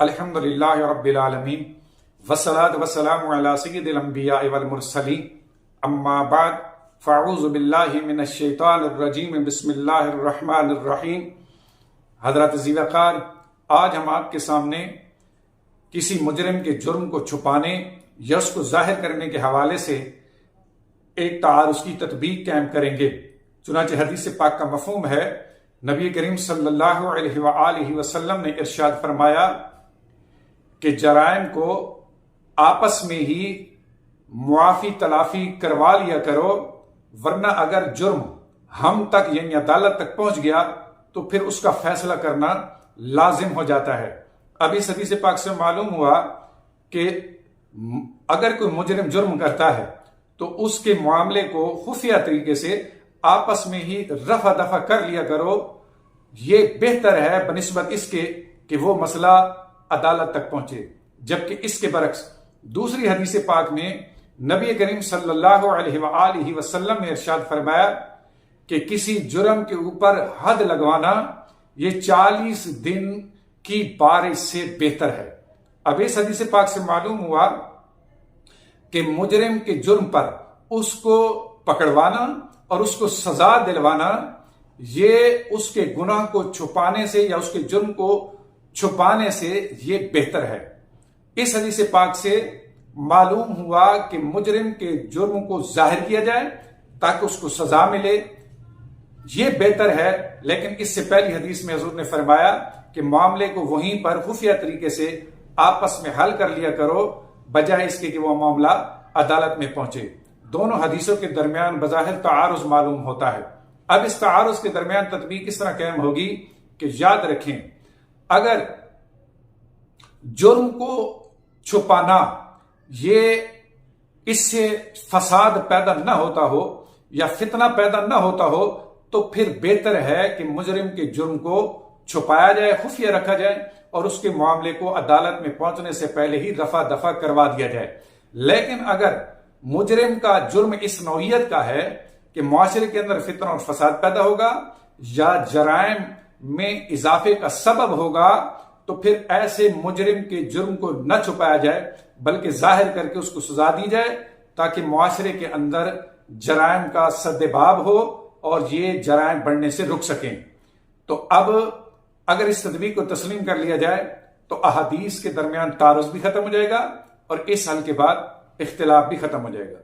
الحمدللہ رب العالمین والصلاة والسلام علی سید الانبیاء والمرسلین اما بعد فاعوذ باللہ من الشیطان الرجیم بسم اللہ الرحمن الرحیم۔ حضرت ذی وقار، آج ہم آپ کے سامنے کسی مجرم کے جرم کو چھپانے یا اس کو ظاہر کرنے کے حوالے سے ایک تعارض کی تطبیق قائم کریں گے۔ چنانچہ حدیث پاک کا مفہوم ہے، نبی کریم صلی اللہ علیہ وآلہ وسلم نے ارشاد فرمایا کہ جرائم کو آپس میں ہی معافی تلافی کروا لیا کرو، ورنہ اگر جرم ہم تک یعنی عدالت تک پہنچ گیا تو پھر اس کا فیصلہ کرنا لازم ہو جاتا ہے۔ اب اس حدیث پاک سے معلوم ہوا کہ اگر کوئی مجرم جرم کرتا ہے تو اس کے معاملے کو خفیہ طریقے سے آپس میں ہی رفع دفع کر لیا کرو، یہ بہتر ہے بنسبت اس کے کہ وہ مسئلہ عدالت تک پہنچے۔ جبکہ اس کے برعکس دوسری حدیث پاک میں نبی کریم صلی اللہ علیہ وآلہ وسلم نے ارشاد فرمایا کہ کسی جرم کے اوپر حد لگوانا یہ 40 دن کی بارش سے بہتر ہے۔ اب اس حدیث پاک سے معلوم ہوا کہ مجرم کے جرم پر اس کو پکڑوانا اور اس کو سزا دلوانا یہ اس کے گناہ کو چھپانے سے یا اس کے جرم کو چھپانے سے یہ بہتر ہے۔ اس حدیث پاک سے معلوم ہوا کہ مجرم کے جرم کو ظاہر کیا جائے تاکہ اس کو سزا ملے، یہ بہتر ہے۔ لیکن اس سے پہلی حدیث میں حضور نے فرمایا کہ معاملے کو وہیں پر خفیہ طریقے سے آپس میں حل کر لیا کرو، بجائے اس کے کہ وہ معاملہ عدالت میں پہنچے۔ دونوں حدیثوں کے درمیان بظاہر تعارض معلوم ہوتا ہے۔ اب اس تعارض کے درمیان تطبیق اس طرح قائم ہوگی کہ یاد رکھیں، اگر جرم کو چھپانا یہ اس سے فساد پیدا نہ ہوتا ہو یا فتنہ پیدا نہ ہوتا ہو تو پھر بہتر ہے کہ مجرم کے جرم کو چھپایا جائے، خفیہ رکھا جائے اور اس کے معاملے کو عدالت میں پہنچنے سے پہلے ہی رفع دفع کروا دیا جائے۔ لیکن اگر مجرم کا جرم اس نوعیت کا ہے کہ معاشرے کے اندر فتنہ اور فساد پیدا ہوگا یا جرائم میں اضافے کا سبب ہوگا تو پھر ایسے مجرم کے جرم کو نہ چھپایا جائے بلکہ ظاہر کر کے اس کو سزا دی جائے تاکہ معاشرے کے اندر جرائم کا سد باب ہو اور یہ جرائم بڑھنے سے رک سکیں۔ تو اب اگر اس تدبیر کو تسلیم کر لیا جائے تو احادیث کے درمیان تعارض بھی ختم ہو جائے گا اور اس حل کے بعد اختلاف بھی ختم ہو جائے گا۔